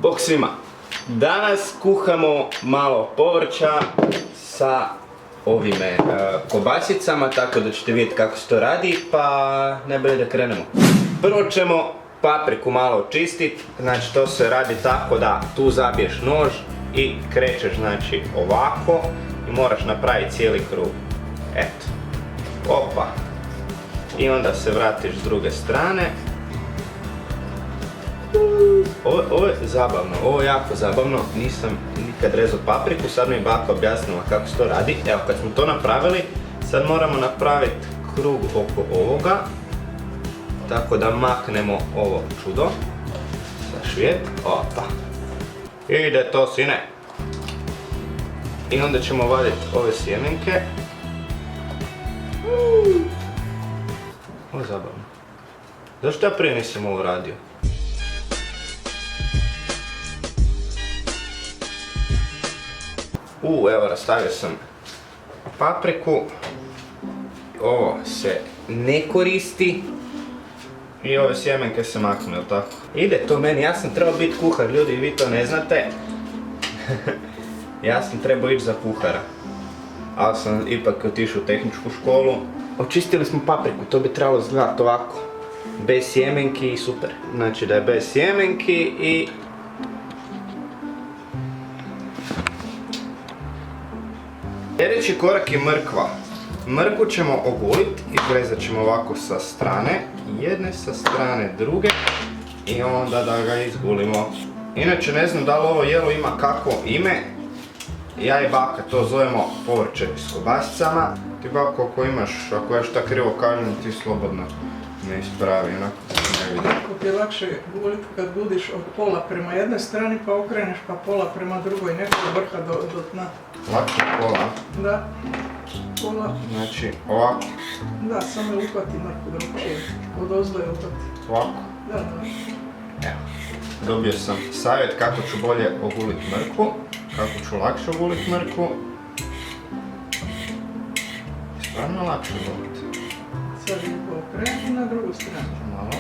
Bok svima! Danas kuhamo malo povrća sa ovime kobasicama, tako da ćete vidjeti kako se to radi, pa najbolje da krenemo. Prvo ćemo papriku malo očistiti, znači to se radi tako da tu zabiješ nož i krećeš znači ovako i moraš napraviti cijeli krug. Eto. Opa. I onda se vratiš s druge strane. Ovo je zabavno, ovo je jako zabavno, nisam nikad rezao papriku, sad mi je baka objasnila kako se to radi. Evo, kad smo to napravili, sad moramo napraviti krug oko ovoga, tako da maknemo ovo čudo, sa švijet, opa, ide to sine. I onda ćemo vaditi ove sjemenke. Ovo je zabavno. Zašto ja prije nisam ovo radio? Evo, rastavio sam papriku. Ovo se ne koristi. I ove sjemenke se maknu, jel tako? Ide to meni, ja sam trebao biti kuhar, ljudi, vi to ne znate. Ja sam trebao ići za kuhara. Ali sam ipak otišao u tehničku školu. Očistili smo papriku, to bi trebalo izgledati ovako. Bez sjemenki i super. Znači da je bez sjemenki i... Sljedeći korak je mrkva. Mrkvu ćemo oguliti i izrezat ćemo ovako sa strane, jedne sa strane druge i onda da ga izgulimo. Inače ne znam da li ovo jelo ima kakvo ime, ja i baka to zovemo povrće s kobasicama. Ti bako ako imaš, ako ja šta krivo kažem ti slobodno me ispravi, onako da se ne vidi. Ako ti je lakše guliti kad gudiš od pola prema jednoj strani pa okreneš pa pola prema drugoj, neko od vrha do dna. Lakše pola? Da, pola. Znači ovako? Da, samo je uhvati mrku drugčije, od ozdo je uhvati. Ovako? Da. Evo, dobio sam savjet kako ću bolje oguliti mrkvu, kako ću lakše oguliti mrkvu. Stvarno lakše oguliti. Sad je okreni na drugu stranu. Malo.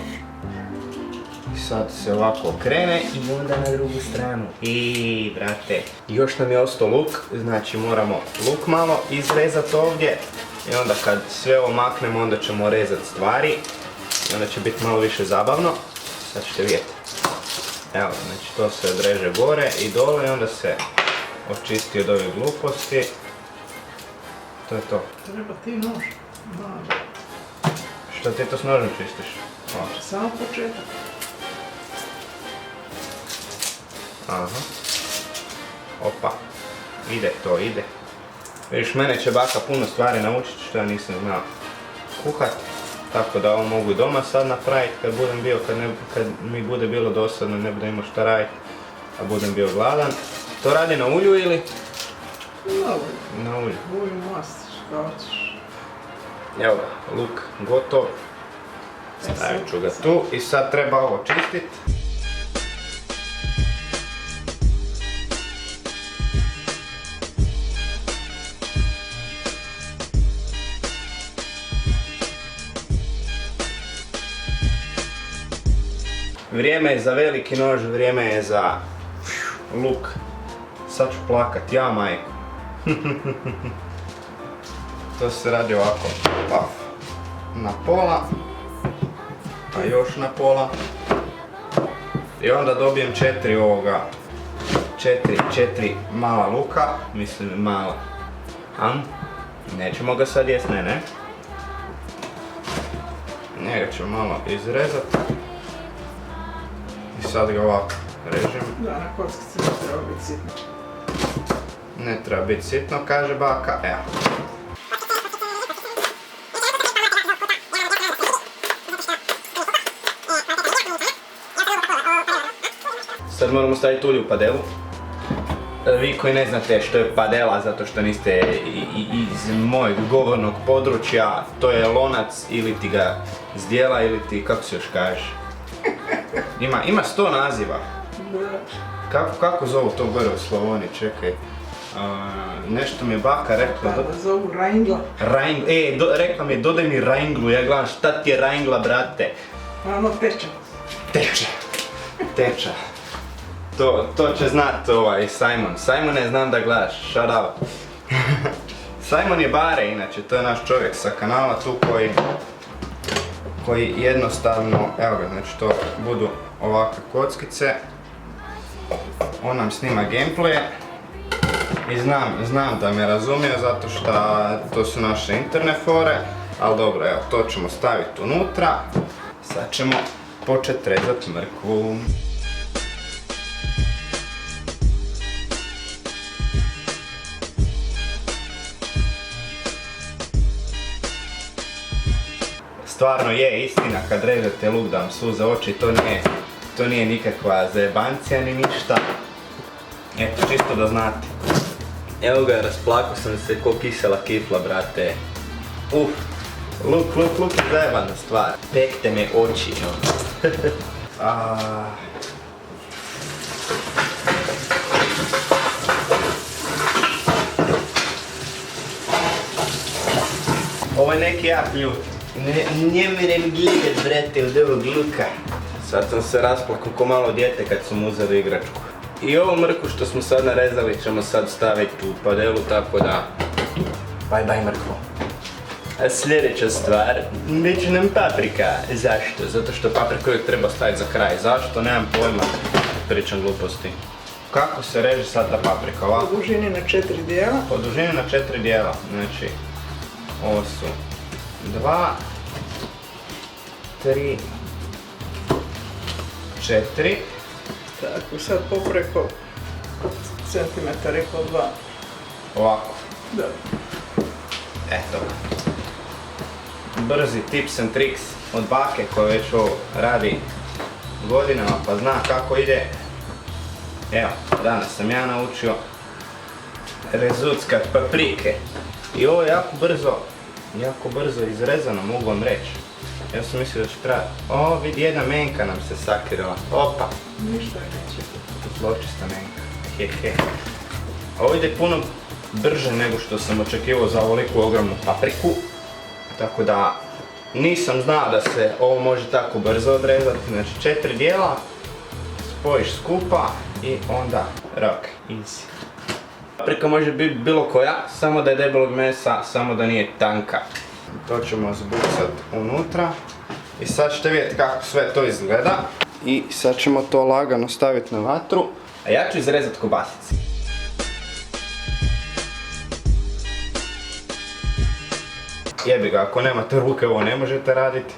I sad se ovako okrene i onda na drugu stranu. I brate, još nam je ostao luk, znači moramo luk malo izrezati ovdje. I onda kad sve ovo maknemo onda ćemo rezati stvari. I onda će biti malo više zabavno. Sad ćete vidjeti. Evo, znači to se odreže gore i dole i onda se očisti od ovih gluposti. To je to. Treba ti nož. Da. Što ti to s nožem čistiš? Ovdje. Samo početak. Aha. Opa. Ide to, ide. Vidiš, mene će baka puno stvari naučiti što ja nisam znao kuhat. Tako da ovo mogu i doma sad napraviti kad mi bude bilo dosadno, ne budem imao šta raditi, a budem bio gladan. To radi na ulju ili? Na ulju. Na ulju. Ulju mastiš, kao ćeš. Evo ga, luk gotov. Stavit ću ga tu i sad treba ovo čistiti. Vrijeme je za veliki nož, vrijeme je za luk. Sad ću plakat, ja majku. To se radi ovako, paf, na pola, pa još na pola. I onda dobijem četiri mala luka, mislim mala. Nećemo ga sad jest, ne. Njega ćemo malo izrezati. I sad ga ovako režem. Da, na kockici ne treba biti sitno. Ne treba biti sitno, kaže baka, evo. Sad moramo staviti ulje u padelu. Vi koji ne znate što je padela, zato što niste iz mojeg govornog područja, to je lonac ili ti ga zdjela ili ti, kako se još kažeš? Ima 100 naziva. Kako zovu to gore u Slavoniji, čekaj. Nešto mi je baka rekla. Da zovu rajngla. Rekla mi je dodaj mi rajnglu, ja gledam šta ti je rajngla, brate. Ono teče. Teče. To će znat Simon. Simone, znam da gledaš, shout out. Simon je Bare, inače, to je naš čovjek sa kanala tu koji jednostavno, evo ga, znači to budu ovakve kockice. On nam snima gameplay i znam da me razumije zato što to su naše interne fore, ali dobro, evo, to ćemo staviti unutra. Sad ćemo početi rezati mrkvu. Stvarno je istina kad režete luk da vam suze oči, to nije nikakva zajebancija ni ništa. Eto, čisto da znate. Evo ga, rasplakao sam se ko kisela kifla, brate. Luk je zajebana stvar. Pekte me oči, Ovo je neki jak ljud. Ne merem gledat, brate, od ovog luka. Sad sam se rasplakao ko malo dijete kad sam uzeli igračku. I ovu mrkvu što smo sad narezali ćemo sad staviti u padelu, tako da... Bye mrkvo. A sljedeća stvar, bit će nam paprika. Zašto? Zato što papriku uvijek treba staviti za kraj. Zašto? Nemam pojma. Pričam gluposti. Kako se reže sad ta paprika? Ovako? Po dužini na 4 dijela. Po dužini na 4 dijela. Znači, ovo su 2, 3, 4. Tako, sad popreko centimetar i po 2. Ovako. Da. Eto. Brzi tips and tricks od bake koja već ovo radi godinama pa zna kako ide. Evo, danas sam ja naučio rezuckat paprike. I ovo je jako brzo izrezano, mogu vam reći. Ja sam mislio da će trebati. O, vidi, jedna menka nam se sakirala. Opa! Ništa neće. Zločista menka. Ovo ide puno brže nego što sam očekivao za ovoliku ogromnu papriku. Tako da nisam znao da se ovo može tako brzo odrezati. Znači 4 dijela, spojiš skupa i onda rock, easy. Paprika može biti bilo koja, samo da je debelog mesa, samo da nije tanka. To ćemo zbucati unutra. I sad ćete vidjeti kako sve to izgleda. I sad ćemo to lagano staviti na vatru. A ja ću izrezati kobasice. Jebi ga, ako nemate ruke ovo ne možete raditi.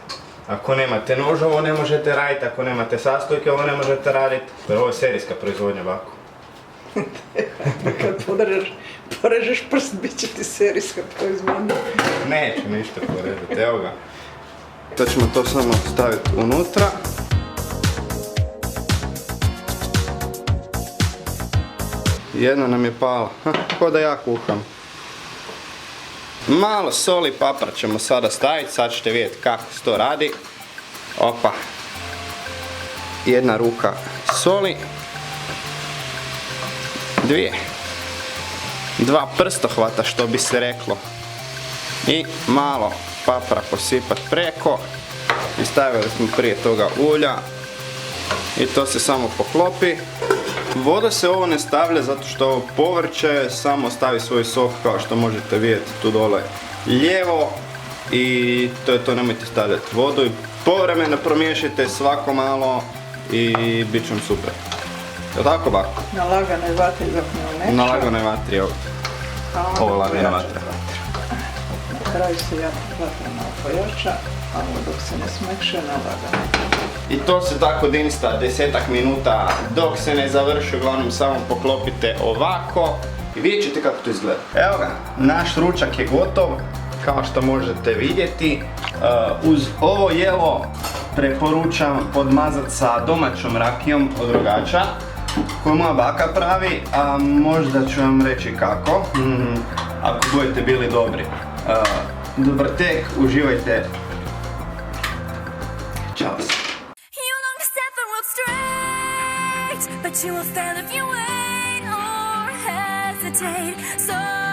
Ako nemate nož ovo ne možete raditi. Ako nemate sastojke ovo ne možete raditi. Jer ovo je serijska proizvodnja, bako. Kad porežeš prst, bit će ti serijska proizvodnja. Neću ništa porežati, evo ga. To ćemo to samo staviti unutra. Jedna nam je pala, ko da ja kuham. Malo soli, papra ćemo sada staviti, sad ćete vidjeti kako se to radi. Opa. Jedna ruka soli. 2 prstohvata što bi se reklo. I malo papra posipat preko. I stavili smo prije toga ulja. I to se samo poklopi. Voda se ovo ne stavlja zato što ovo povrće samo stavi svoj sok kao što možete vidjeti tu dole lijevo. I to je to, nemojte stavljati vodu i povremeno promiješajte svako malo i bit će vam super. Je tako, bako? Na laganoj vatri dok ne omeša. Na laganoj vatri, evo. Ovo lagana vatra. Na kraju se vatra malo pojača, a ovo dok se ne smekše na lagano. I to se tako dinsta 10-ak minuta dok se ne završi, uglavnom samo poklopite ovako i vidjet ćete kako to izgleda. Evo ga, naš ručak je gotov, kao što možete vidjeti. Uz ovo jelo preporučam podmazati sa domaćom rakijom od Rogača, koju moja baka pravi, a možda ću vam reći kako, ako budete bili dobri. Dobar tek, uživajte. Ćao se. But you will fail if you wait or hesitate. So